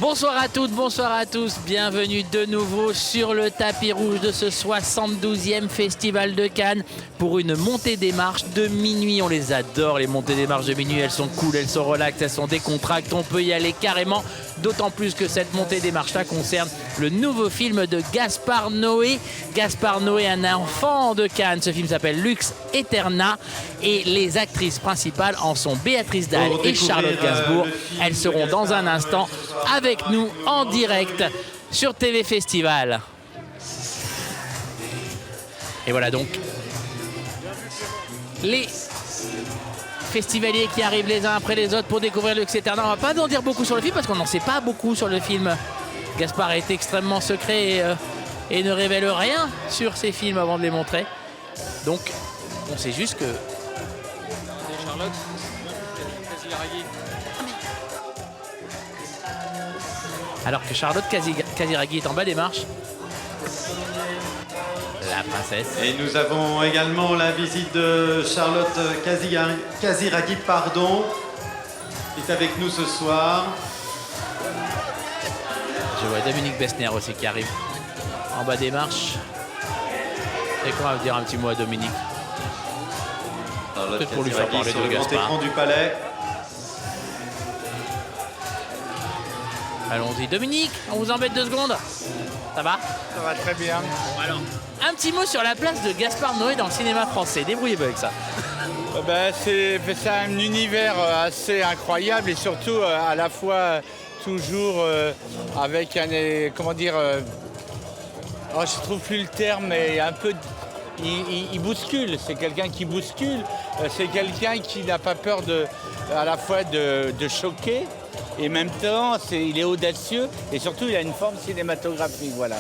Bonsoir à toutes, bonsoir à tous, bienvenue de nouveau sur le tapis rouge de ce 72e Festival de Cannes pour une montée des marches de minuit. On les adore, les montées des marches de minuit, elles sont cool, elles sont relaxes, elles sont décontractes, on peut y aller carrément, d'autant plus que cette montée des marches-là concerne le nouveau film de Gaspard Noé. Gaspard Noé, un enfant de Cannes, ce film s'appelle Lux Aeterna et les actrices principales en sont Béatrice Dalle et Charlotte Gainsbourg. Elles seront dans un instant avec nous en direct sur TV Festival. Et voilà donc les festivaliers qui arrivent les uns après les autres pour découvrir Lux Aeterna. On va pas en dire beaucoup sur le film parce qu'on n'en sait pas beaucoup sur le film. Gaspard est extrêmement secret et ne révèle rien sur ses films avant de les montrer. Donc on sait juste que Charlotte, alors que Charlotte Casiraghi est en bas des marches. La princesse. Et nous avons également la visite de Charlotte Casiraghi, qui est avec nous ce soir. Je vois Dominique Besnér aussi qui arrive en bas des marches. Et qu'on va dire un petit mot à Dominique. Charlotte Peut-être pour lui faire Casiraghi parler sur de le grand Gaspard. écran du palais. Allons-y, Dominique, on vous embête 2 secondes. Ça va? ça va très bien. Bon, alors, un petit mot sur la place de Gaspard Noé dans le cinéma français. Débrouillez-vous avec ça. C'est un univers assez incroyable et surtout à la fois toujours avec un, comment dire, je trouve plus le terme, mais un peu, il bouscule. C'est quelqu'un qui bouscule. C'est quelqu'un qui n'a pas peur à la fois de choquer. Et en même temps, il est audacieux et surtout, il a une forme cinématographique, voilà.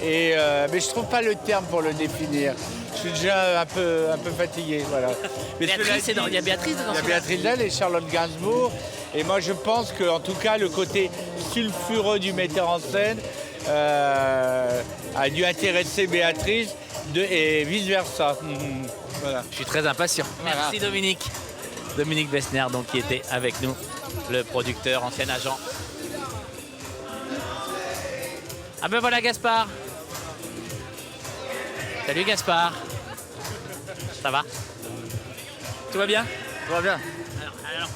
Et, mais je ne trouve pas le terme pour le définir. Je suis déjà un peu fatigué, voilà. Mais Béatrice, il y a Béatrice dans il y a ce Béatrice Dalle et Charlotte Gainsbourg. Et moi, je pense qu'en tout cas, le côté sulfureux du metteur en scène a dû intéresser Béatrice et vice-versa. Voilà. Je suis très impatient. Merci Dominique. Dominique Besnér, donc, qui était avec nous, le producteur, ancien agent. Ah ben voilà Gaspard. Salut Gaspard. Ça va? Tout va bien? Tout va bien. Alors,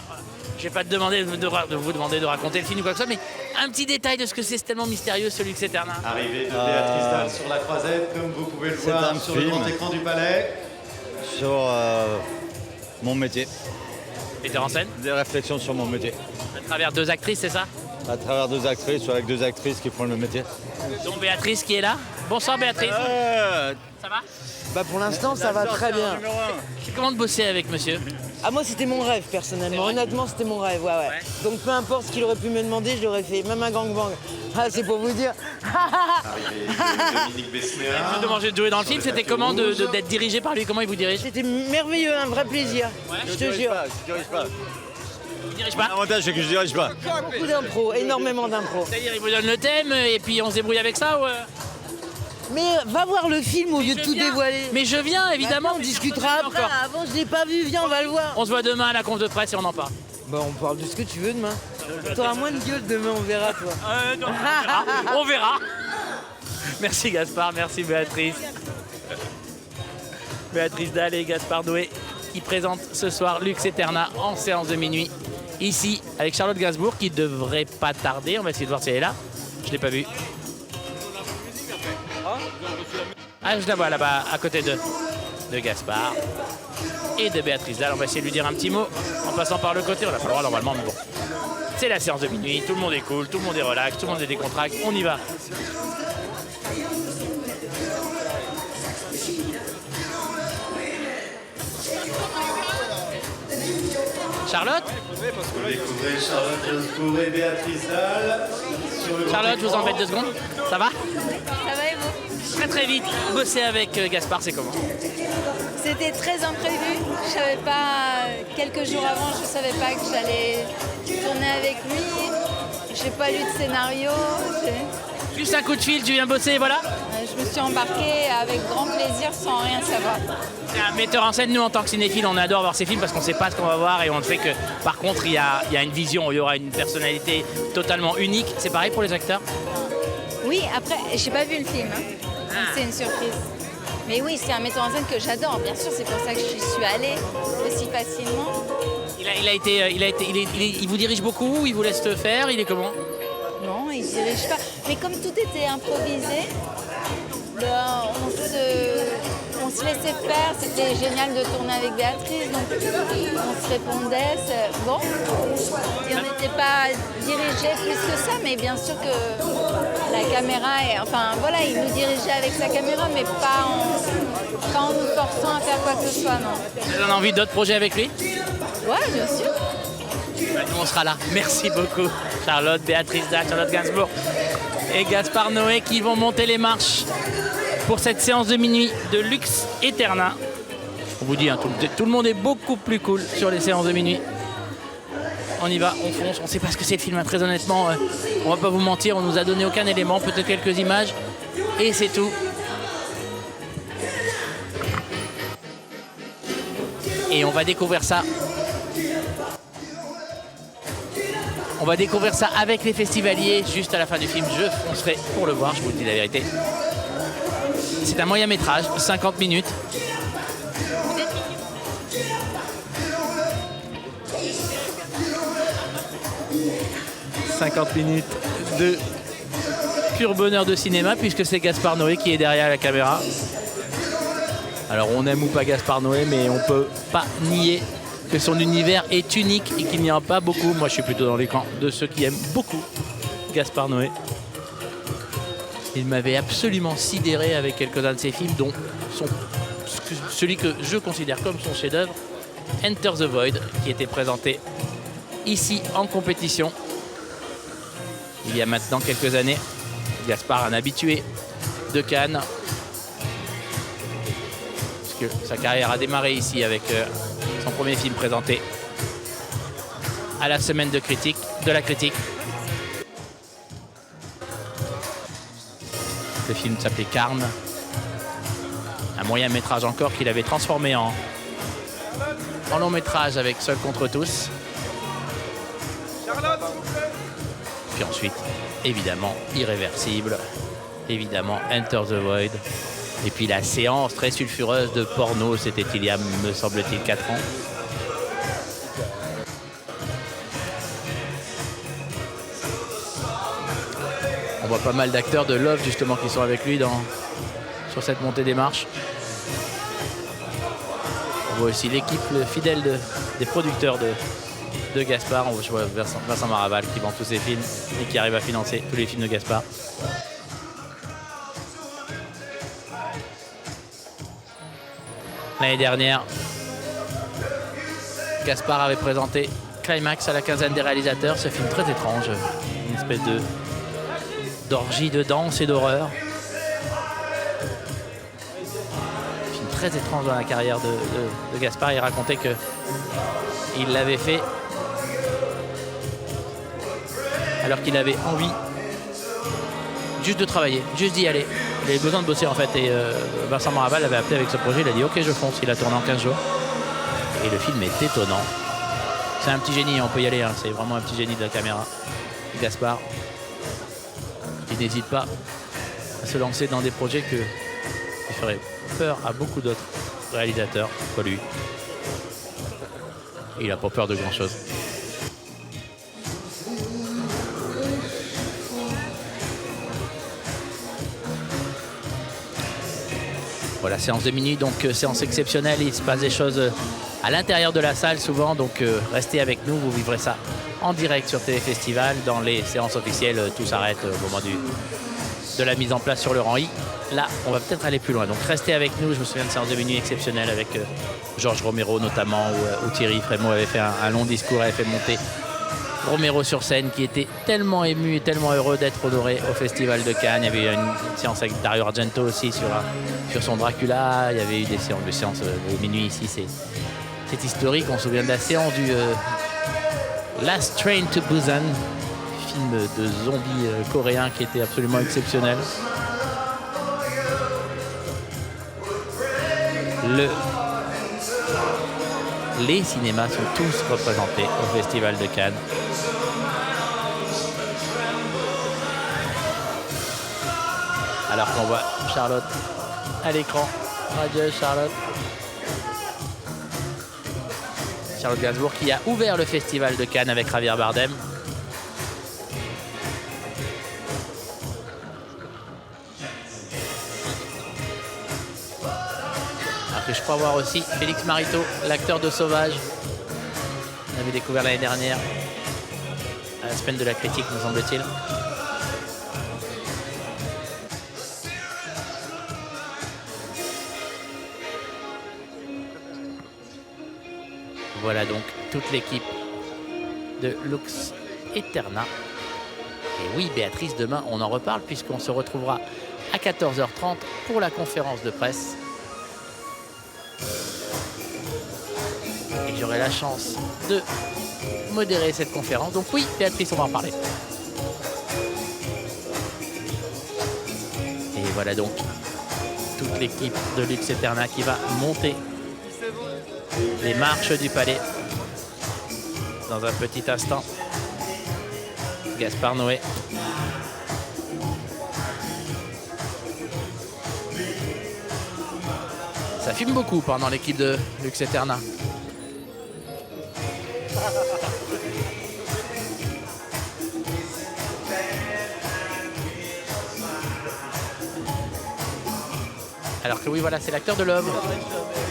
je vais pas te demander de vous demander de raconter le film ou quoi que ce soit, mais un petit détail de ce que c'est tellement mystérieux ce Lux Aeterna. Arrivée de Béatrice Dalle sur la croisette, comme vous pouvez le voir un sur le film. grand écran du palais. Sur mon métier, Metteur en scène, des réflexions sur mon métier. à travers 2 actrices, c'est ça? À travers 2 actrices ou avec 2 actrices qui font le métier. Donc Béatrice qui est là. Bonsoir Béatrice. Ça va? Bah pour l'instant ça va très bien. C'est comment de bosser avec monsieur? Ah moi c'était mon rêve personnellement, honnêtement c'était mon rêve, ouais. Donc peu importe ce qu'il aurait pu me demander, je l'aurais fait, même un gangbang. Ah c'est pour vous dire. Arrivée de Dominique Besnér. Je vous demandais de jouer dans le film, c'était comment d'être dirigé par lui? Comment il vous dirige? C'était merveilleux, un vrai plaisir, je te jure. Je dirige pas. Il dirige pas? L'avantage c'est que je dirige pas. Beaucoup d'impro, énormément d'impro. C'est-à-dire il vous donne le thème et puis on se débrouille avec ça ou... Mais va voir le film au lieu de tout dévoiler. Mais je viens évidemment, on discutera après, encore. avant je l'ai pas vu, viens on va le voir. On se voit demain à la conf de presse et on en parle. Bah on parle de ce que tu veux demain. T'auras moins de gueule demain, on verra toi. Non, on verra. Merci Gaspard, merci Béatrice. Béatrice Dalle et Gaspard Noé qui présentent ce soir Lux Aeterna en séance de minuit. Ici avec Charlotte Gainsbourg qui devrait pas tarder. On va essayer de voir si elle est là. Je l'ai pas vue. Ah, je la vois là-bas à côté de Gaspard et de Béatrice Dalle. On va essayer de lui dire un petit mot en passant par le côté. On n'a pas le droit normalement, mais bon. C'est la séance de minuit, tout le monde est cool, tout le monde est relax, tout le monde est décontracté. On y va. Charlotte? Vous découvrez Charlotte Gainsbourg et Béatrice Dalle sur le grand Charlotte, je vous écran. embête 2 secondes. Ça va? Ça va et vous? Très très vite. Bosser avec Gaspard, c'est comment? C'était très imprévu. Je savais pas, quelques jours avant, je savais pas que j'allais tourner avec lui. J'ai pas lu de scénario. Juste un coup de fil, tu viens bosser, voilà? Je je me suis embarquée avec grand plaisir sans rien savoir. C'est un metteur en scène, nous en tant que cinéphiles, on adore voir ces films parce qu'on ne sait pas ce qu'on va voir et on sait que par contre il y a une vision, il y aura une personnalité totalement unique. C'est pareil pour les acteurs? Oui, après, j'ai pas vu le film, hein. Donc c'est une surprise. Mais oui, c'est un metteur en scène que j'adore, bien sûr, c'est pour ça que je suis allée aussi facilement. Il vous dirige beaucoup, il vous laisse faire, il est comment? Non, il dirige pas. Mais comme tout était improvisé, ben, on se laissait faire. C'était génial de tourner avec Béatrice, donc on se répondait. Bon, et on n'était pas dirigé plus que ça, mais bien sûr que la caméra, enfin voilà, il nous dirigeait avec sa caméra, mais pas en nous forçant à faire quoi que ce soit, non. Vous avez envie d'autres projets avec lui? Ouais, bien sûr. Nous, on sera là. Merci beaucoup, Charlotte, Béatrice Dac, Charlotte Gainsbourg et Gaspard Noé qui vont monter les marches pour cette séance de minuit de Lux Eterna. On vous dit, hein, tout le monde est beaucoup plus cool sur les séances de minuit. On y va, on fonce, on ne sait pas ce que c'est le film, hein, très honnêtement. On va pas vous mentir, on nous a donné aucun élément, peut-être quelques images, et c'est tout. Et on va découvrir ça. On va découvrir ça avec les festivaliers juste à la fin du film. Je foncerai pour le voir, je vous le dis la vérité. C'est un moyen métrage, 50 minutes. « 50 minutes de pur bonheur de cinéma puisque c'est Gaspard Noé qui est derrière la caméra. Alors on aime ou pas Gaspard Noé, mais on peut pas nier que son univers est unique et qu'il n'y en a pas beaucoup. Moi je suis plutôt dans les camps de ceux qui aiment beaucoup Gaspard Noé. Il m'avait absolument sidéré avec quelques-uns de ses films, dont celui que je considère comme son chef-d'œuvre, Enter the Void, qui était présenté ici en compétition il y a maintenant quelques années. Gaspard, un habitué de Cannes, puisque sa carrière a démarré ici avec son premier film présenté à la semaine de la critique. Le film s'appelait Carne, un moyen métrage encore qu'il avait transformé en long métrage avec Seul contre tous. Puis ensuite, évidemment, Irréversible, évidemment Enter the Void. Et puis la séance très sulfureuse de porno, c'était il y a, me semble-t-il, 4 ans. On voit pas mal d'acteurs de Love justement qui sont avec lui sur cette montée des marches. On voit aussi l'équipe fidèle des producteurs de Gaspard. On voit Vincent Maraval qui vend tous ses films et qui arrive à financer tous les films de Gaspard. L'année dernière, Gaspard avait présenté Climax à la quinzaine des réalisateurs, ce film très étrange, une espèce d'orgie de danse et d'horreur. Un film très étrange dans la carrière de Gaspard. Il racontait qu'il l'avait fait alors qu'il avait envie juste de travailler, juste d'y aller. Il avait besoin de bosser en fait et Vincent Maraval l'avait appelé avec ce projet, il a dit ok je fonce, il a tourné en 15 jours. Et le film est étonnant. C'est un petit génie, on peut y aller, hein. C'est vraiment un petit génie de la caméra. Gaspard, il n'hésite pas à se lancer dans des projets qui feraient peur à beaucoup d'autres réalisateurs, pas lui. Et il n'a pas peur de grand chose. Voilà, séance de minuit, donc séance exceptionnelle. Il se passe des choses à l'intérieur de la salle souvent, donc restez avec nous, vous vivrez ça en direct sur Téléfestival. Dans les séances officielles, tout s'arrête au moment de la mise en place sur le rang I. Là, on va peut-être aller plus loin, donc restez avec nous. Je me souviens de séance de minuit exceptionnelle avec Georges Romero notamment, où Thierry Frémaux avait fait un long discours, avait fait monter Romero sur scène, qui était tellement ému et tellement heureux d'être honoré au Festival de Cannes. Il y avait eu une séance avec Dario Argento aussi sur son Dracula. Il y avait eu des séances de minuit ici. C'est historique. On se souvient de la séance du Last Train to Busan, film de zombies coréen qui était absolument exceptionnel. Les cinémas sont tous représentés au Festival de Cannes. Alors qu'on voit Charlotte à l'écran. Radieuse Charlotte. Charlotte Gainsbourg qui a ouvert le Festival de Cannes avec Javier Bardem. Après, je crois voir aussi Félix Marito, l'acteur de Sauvage. On avait découvert l'année dernière à la semaine de la critique, me semble-t-il. Voilà donc toute l'équipe de Lux Eterna. Et oui, Béatrice, demain, on en reparle puisqu'on se retrouvera à 14h30 pour la conférence de presse. Et j'aurai la chance de modérer cette conférence. Donc oui, Béatrice, on va en parler. Et voilà donc toute l'équipe de Lux Eterna qui va monter les marches du palais dans un petit instant. Gaspard Noé. Ça fume beaucoup pendant l'équipe de Lux Eterna. Alors que oui, voilà, c'est l'acteur de Love,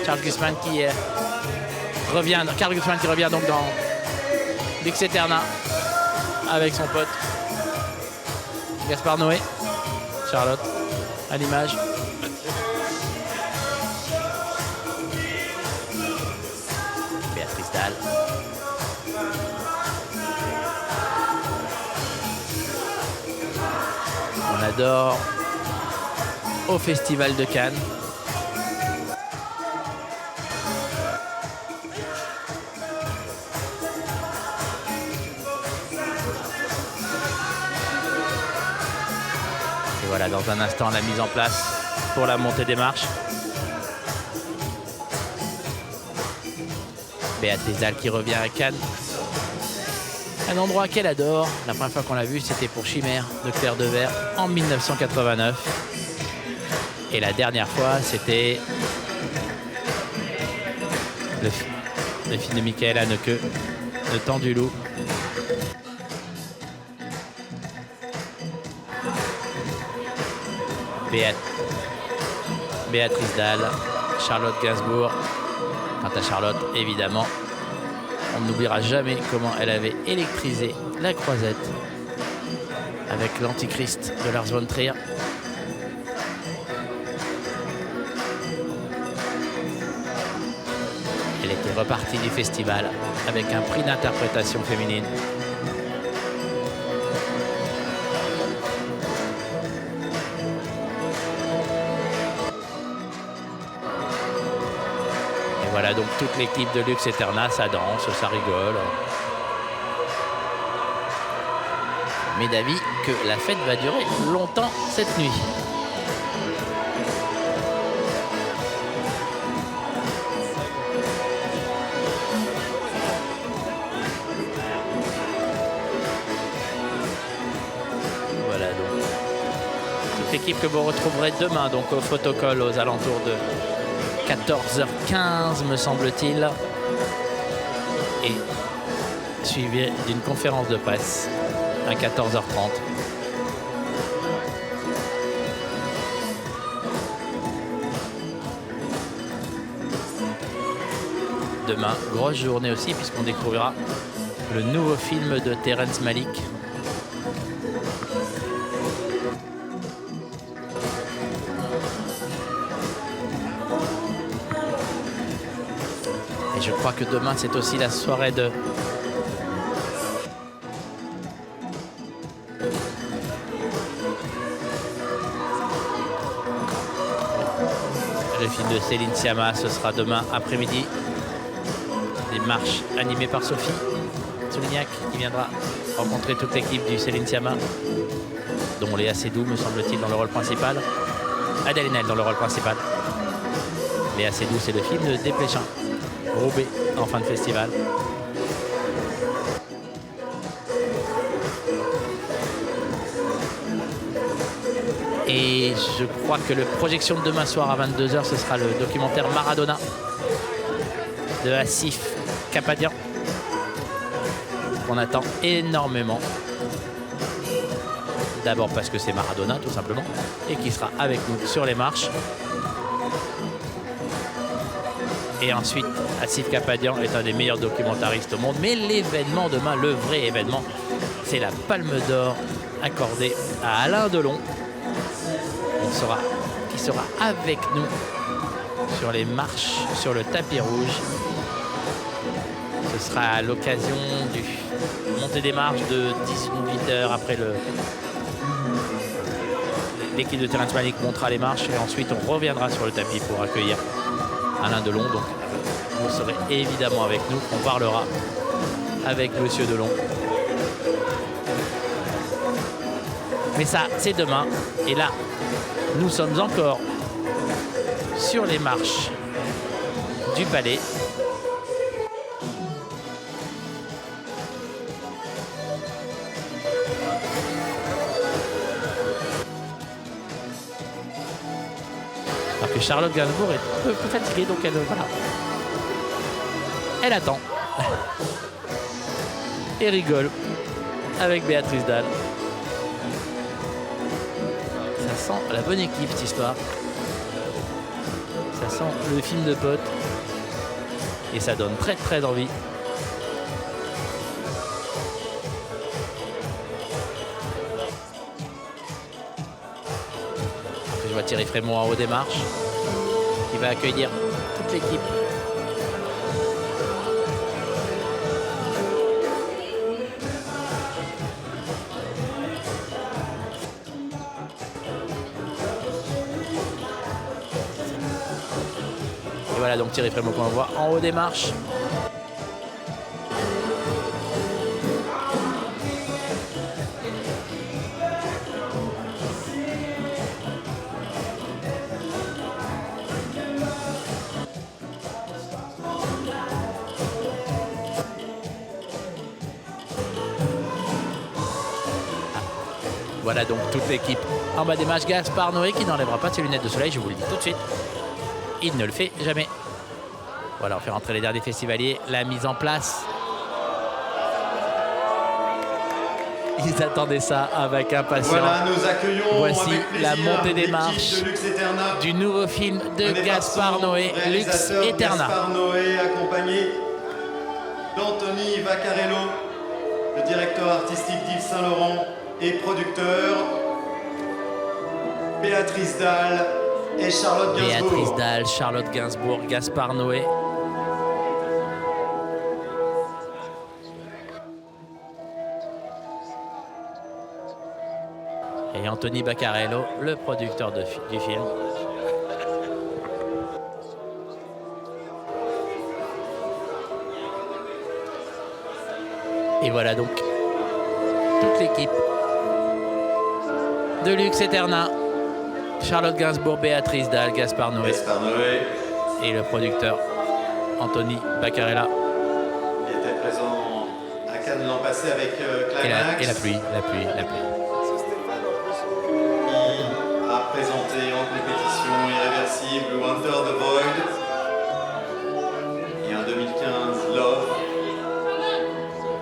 Charles Guzman qui revient. Carl Guzman qui revient donc dans Lux Eterna avec son pote Gaspard Noé. Charlotte à l'image. Béatrice Dalle. On adore au Festival de Cannes. Et voilà, dans un instant, la mise en place pour la montée des marches. Béatrice Dalle qui revient à Cannes. Un endroit qu'elle adore. La première fois qu'on l'a vu, c'était pour Chimère de Claire Devers en 1989. Et la dernière fois, c'était le film de Michael Haneke, Le Temps du Loup. Béatrice Dalle, Charlotte Gainsbourg. Quant à Charlotte, évidemment, on n'oubliera jamais comment elle avait électrisé la Croisette avec l'Antichrist de Lars von Trier. Elle était repartie du festival avec un prix d'interprétation féminine. Et voilà donc toute l'équipe de Lux Eterna, ça danse, ça rigole. Mais d'avis que la fête va durer longtemps cette nuit. Voilà donc toute l'équipe que vous retrouverez demain donc au photocall aux alentours de 14h15 me semble-t-il, et suivi d'une conférence de presse à 14h30. Demain, grosse journée aussi puisqu'on découvrira le nouveau film de Terrence Malick. Et je crois que demain c'est aussi la soirée de le film de Céline Sciamma. Ce sera demain après-midi. Des marches animées par Sophie Soulignac qui viendra rencontrer toute l'équipe du Céline Sciamma, dont Léa Seydoux me semble-t-il dans le rôle principal. Adèle Haenel dans le rôle principal. Léa Seydoux, c'est le film de Desplechin, Roubaix, en fin de festival. Et je crois que la projection de demain soir à 22h, ce sera le documentaire Maradona de Asif Kapadian, qu'on attend énormément. D'abord parce que c'est Maradona, tout simplement, et qui sera avec nous sur les marches. Et ensuite, Asif Kapadian est un des meilleurs documentaristes au monde. Mais l'événement demain, le vrai événement, c'est la Palme d'Or accordée à Alain Delon, qui sera avec nous sur les marches, sur le tapis rouge. Ce sera à l'occasion du montée des marches de 18h après l'équipe de Terence Malik montera les marches et ensuite on reviendra sur le tapis pour accueillir Alain Delon. Donc vous serez évidemment avec nous. On parlera avec Monsieur Delon. Mais ça, c'est demain. Et là, nous sommes encore sur les marches du palais. Alors que Charlotte Gainsbourg est un peu fatiguée, donc voilà. Elle attend. Et rigole avec Béatrice Dalle. Ça sent la bonne équipe, cette histoire. Ça sent le film de potes. Et ça donne très très envie. Je vois Thierry Frémaux en haut des marches, qui va accueillir toute l'équipe. Et voilà donc Thierry Frémaux qu'on voit en haut des marches. Voilà donc toute l'équipe en bas des marches. Gaspard Noé qui n'enlèvera pas ses lunettes de soleil, je vous le dis tout de suite. Il ne le fait jamais. Voilà, on fait rentrer les derniers festivaliers. La mise en place. Ils attendaient ça avec impatience. Voilà, nous accueillons Voici avec plaisir la montée des l'équipe marches de Lux Eterna. du nouveau film de Gaspard Noé, Lux Réalisateur Eterna. Gaspard Noé, accompagné d'Anthony Vaccarello, le directeur artistique d'Yves Saint-Laurent et producteur, Béatrice Dalle et Charlotte Gainsbourg. Béatrice Dalle, Charlotte Gainsbourg, Gaspard Noé. Et Anthony Vaccarello, le producteur du film. Et voilà donc toute l'équipe de Lux Eterna. Charlotte Gainsbourg, Béatrice Dalle, Gaspard Noé Gaspard Noé et le producteur Anthony Vaccarella. il était présent à Cannes l'an passé avec Climax. Et la pluie. Il a présenté en compétition Irréversible ou Under the Void. Et en 2015, Love.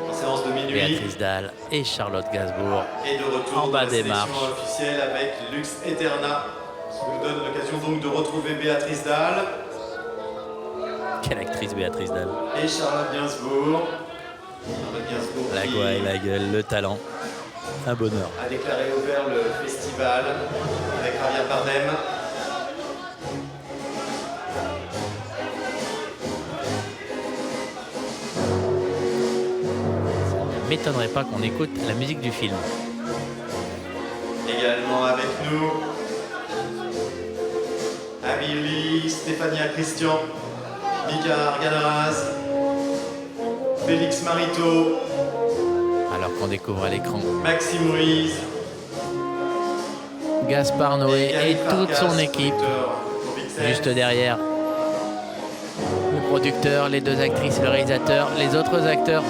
En séance de minuit. Béatrice Dalle et Charlotte Gainsbourg. Et de retour en bas dans la des sélection marches. officielle avec Lux Eterna. Ce qui nous donne l'occasion donc de retrouver Béatrice Dalle Quelle actrice Béatrice Dalle. et Charlotte Gainsbourg. Charlotte Gainsbourg La qui gouaille, la gueule, le talent. Un bonheur. a déclaré ouvert le festival avec Javier Bardem. M'étonnerait pas qu'on écoute la musique du film. Également avec nous, Amélie, Stéphania Christian, Mika Arganeraz, Félix Marito, Alors qu'on découvre à l'écran Maxime Ruiz, Gaspard Noé et Yannick toute Farkas, son équipe producteur pour Pixel. juste derrière. producteur, les 2 actrices, le réalisateur, les autres acteurs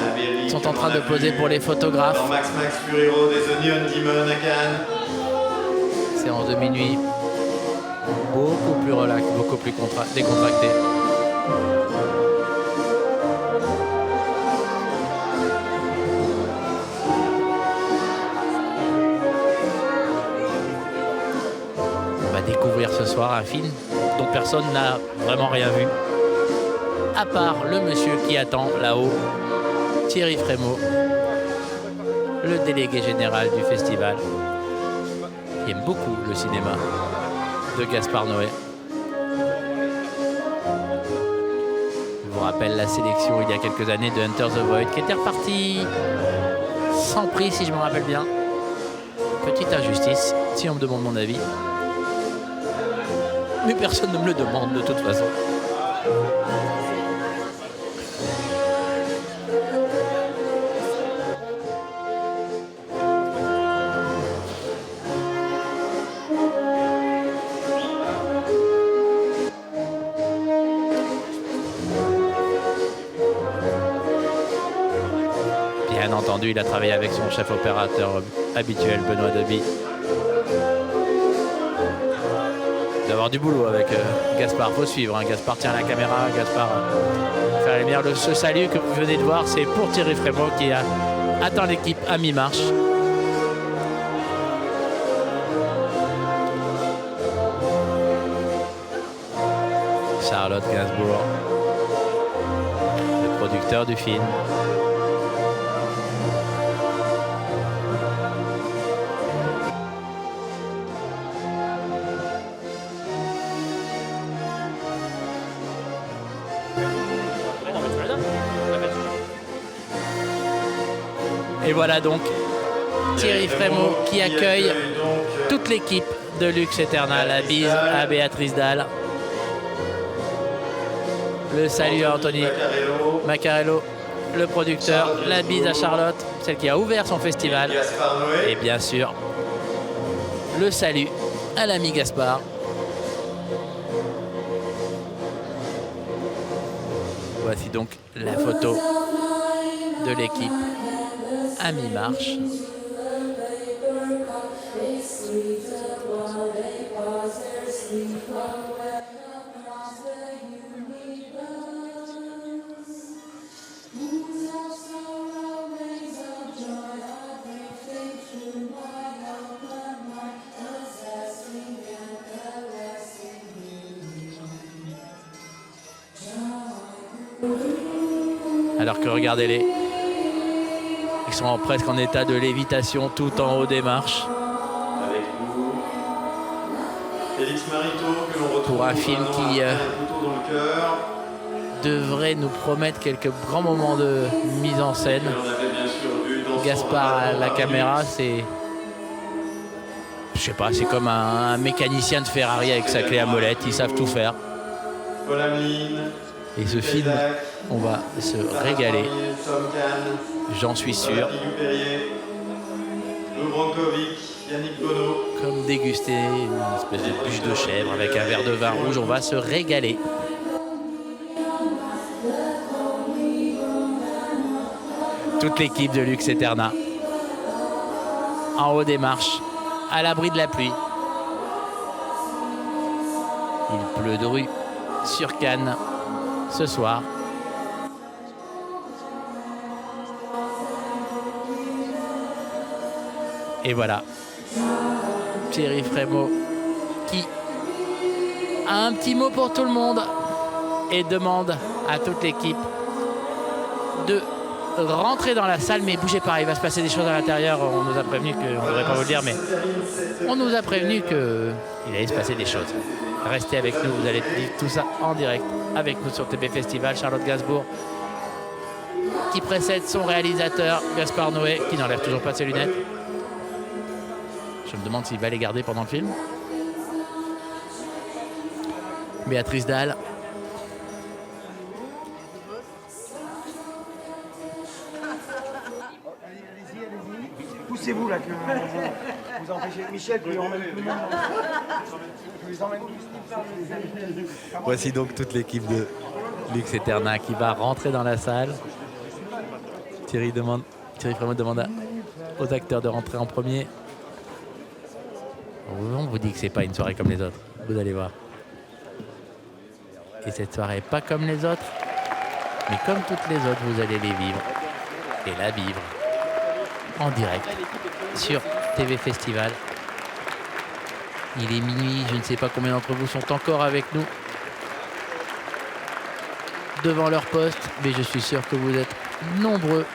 sont en train de poser pour les photographes. Alors Max Furiro des Onion Demon à Cannes. Séance de minuit, beaucoup plus relax, beaucoup plus décontracté. On va découvrir ce soir un film dont personne n'a vraiment rien vu, à part le monsieur qui attend là-haut, Thierry Frémaux, le délégué général du festival, qui aime beaucoup le cinéma de Gaspard Noé. Je vous rappelle la sélection il y a quelques années de Enter the Void, qui était reparti sans prix si je me rappelle bien. Petite injustice, si on me demande mon avis. Mais personne ne me le demande de toute façon. Bien entendu, il a travaillé avec son chef opérateur habituel, Benoît Deby. D'avoir du boulot avec Gaspard, faut suivre. Hein. Gaspard tient la caméra, Gaspard fait la lumière. Ce salut que vous venez de voir, c'est pour Thierry Frémaux qui a atteint l'équipe à mi-marche. Charlotte Gainsbourg, le producteur du film. Et voilà donc Thierry Frémaux qui accueille toute l'équipe de Lux Aeterna. La bise à Béatrice Dalle. Le salut à Anthony Maccarello, le producteur. La bise à Charlotte, celle qui a ouvert son festival. Et bien sûr, le salut à l'ami Gaspard. Voici donc la photo de l'équipe à mi-marche. Alors que regardez-les, ils sont presque en état de lévitation tout en haut des marches. Avec nous, Félix Marito, que l'on retrouve pour un film qui dans le cœur. devrait nous promettre quelques grands moments de mise en scène. Et on avait bien sûr vu dans Gaspard à la caméra, c'est... Je sais pas, c'est comme un mécanicien de Ferrari avec sa clé à molette, ils savent tout faire. Paul Hamelin, Et ce film, on va se régaler, Tom Kahn, j'en suis sûr. Perrier, Lou Brankovic, Yannick Bonneau. Comme déguster une espèce de bûche de chèvre avec un verre de vin rouge, on va se régaler. Toute l'équipe de Lux Aeterna, en haut des marches, à l'abri de la pluie. Il pleut de rue sur Cannes ce soir. Et voilà, Thierry Frémaux qui a un petit mot pour tout le monde et demande à toute l'équipe de rentrer dans la salle, mais bougez pas, il va se passer des choses à l'intérieur. On nous a prévenu que, on ne devrait pas vous le dire, mais on nous a prévenu qu'il allait se passer des choses. Restez avec nous, vous allez vivre tout ça en direct avec nous sur TB Festival. Charlotte Gainsbourg qui précède son réalisateur Gaspard Noé, qui n'enlève toujours pas ses lunettes. Je me demande s'il va les garder pendant le film. Béatrice Dalle. Poussez-vous là, que vous empêchez Michel, puis on emmène tout le monde. Je vous emmène tous. Voici donc toute l'équipe de Lux Eterna qui va rentrer dans la salle. Thierry Frémaux demande aux acteurs de rentrer en premier. On vous dit que c'est pas une soirée comme les autres. Vous allez voir. Et cette soirée est pas comme les autres, mais comme toutes les autres, vous allez les vivre et la vivre en direct sur TV Festival. Il est minuit, je ne sais pas combien d'entre vous sont encore avec nous devant leur poste, mais je suis sûr que vous êtes nombreux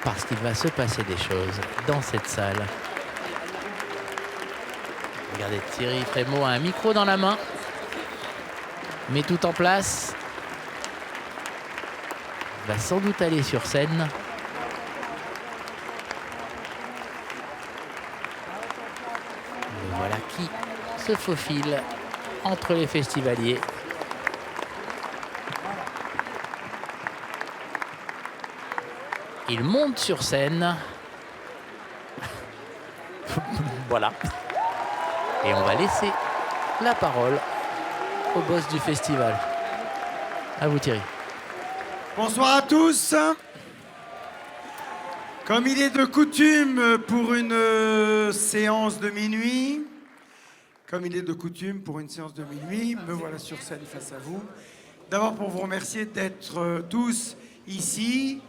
parce qu'il va se passer des choses dans cette salle. Regardez, Thierry Frémaux a un micro dans la main, met tout en place. Il va sans doute aller sur scène. Et voilà qui se faufile entre les festivaliers. Il monte sur scène. Voilà. Et on va laisser la parole au boss du festival. À vous Thierry. Bonsoir à tous. Comme il est de coutume pour une séance de minuit, me voilà sur scène face à vous. D'abord pour vous remercier d'être tous ici,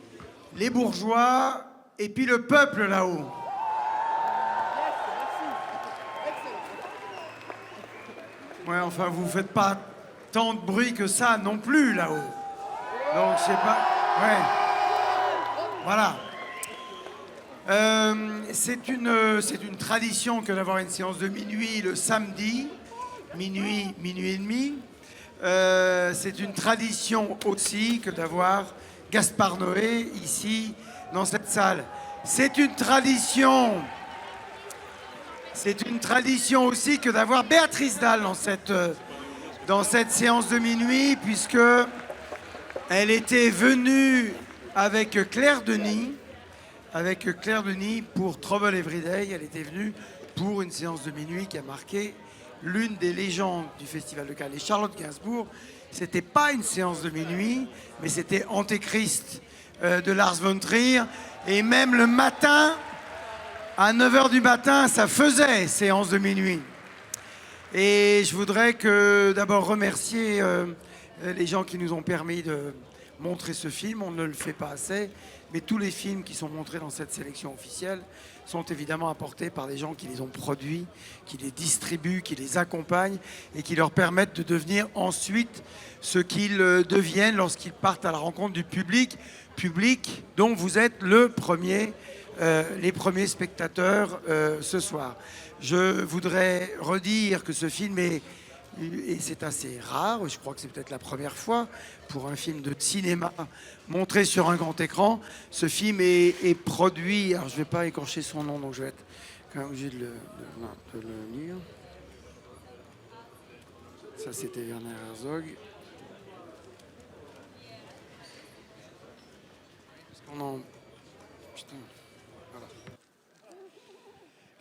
les bourgeois et puis le peuple là-haut. Ouais, enfin, vous faites pas tant de bruit que ça non plus là-haut. Donc, je sais pas. Ouais. Voilà. C'est une tradition que d'avoir une séance de minuit le samedi, minuit et demi. C'est une tradition aussi que d'avoir Gaspard Noé ici dans cette salle. C'est une tradition aussi que d'avoir Béatrice Dalle dans cette séance de minuit, puisque elle était venue avec Claire Denis pour Trouble Everyday. Elle était venue pour une séance de minuit qui a marqué l'une des légendes du Festival de Cannes. Et Charlotte Gainsbourg, c'était pas une séance de minuit, mais c'était Antéchrist de Lars von Trier. Et même le matin, à 9h du matin, ça faisait séance de minuit. Et je voudrais d'abord remercier les gens qui nous ont permis de montrer ce film. On ne le fait pas assez, mais tous les films qui sont montrés dans cette sélection officielle sont évidemment apportés par des gens qui les ont produits, qui les distribuent, qui les accompagnent et qui leur permettent de devenir ensuite ce qu'ils deviennent lorsqu'ils partent à la rencontre du public dont vous êtes les premiers spectateurs ce soir. Je voudrais redire que ce film et c'est assez rare, je crois que c'est peut-être la première fois pour un film de cinéma montré sur un grand écran. Ce film est produit, alors je ne vais pas écorcher son nom, donc je vais être quand même obligé de le lire. Ça, c'était Werner Herzog. Putain.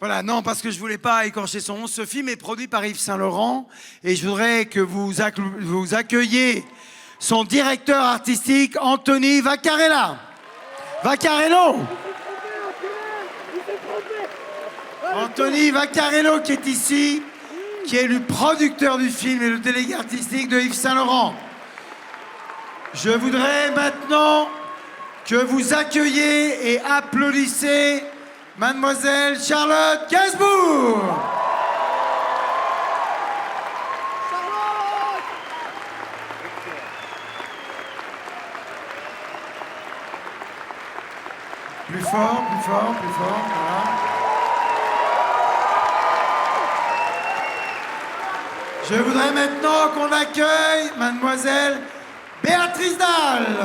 Voilà, non, parce que je voulais pas écorcher son nom. Ce film est produit par Yves Saint-Laurent et je voudrais que vous accueilliez son directeur artistique, Anthony Vaccarello. Anthony Vaccarello qui est ici, qui est le producteur du film et le délégué artistique de Yves Saint-Laurent. Je voudrais maintenant que vous accueillez et applaudissez Mademoiselle Charlotte Gainsbourg. Plus fort, voilà. Je voudrais maintenant qu'on accueille Mademoiselle Béatrice Dalle.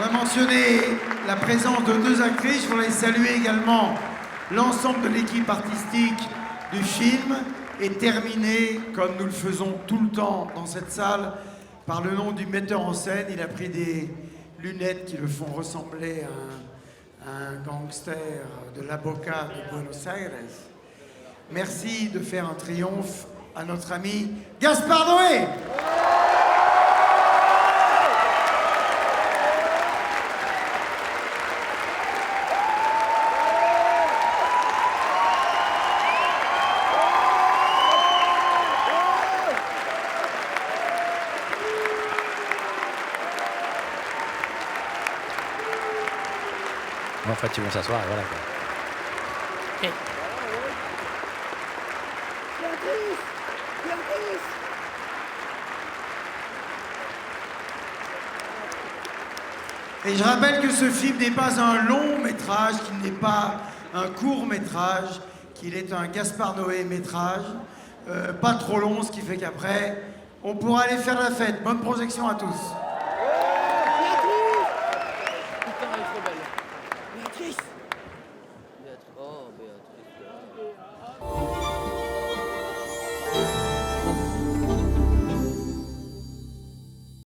On a mentionné la présence de deux actrices. Je voudrais saluer également l'ensemble de l'équipe artistique du film et terminé, comme nous le faisons tout le temps dans cette salle, par le nom du metteur en scène. Il a pris des lunettes qui le font ressembler à un gangster de la Boca de Buenos Aires. Merci de faire un triomphe à notre ami Gaspard Noé. En fait, ils vont s'asseoir et voilà quoi. Ok. Et je rappelle que ce film n'est pas un long métrage, qu'il n'est pas un court métrage, qu'il est un Gaspard Noé métrage, pas trop long, ce qui fait qu'après, on pourra aller faire la fête. Bonne projection à tous. Putain, elle est trop belle. Béatrice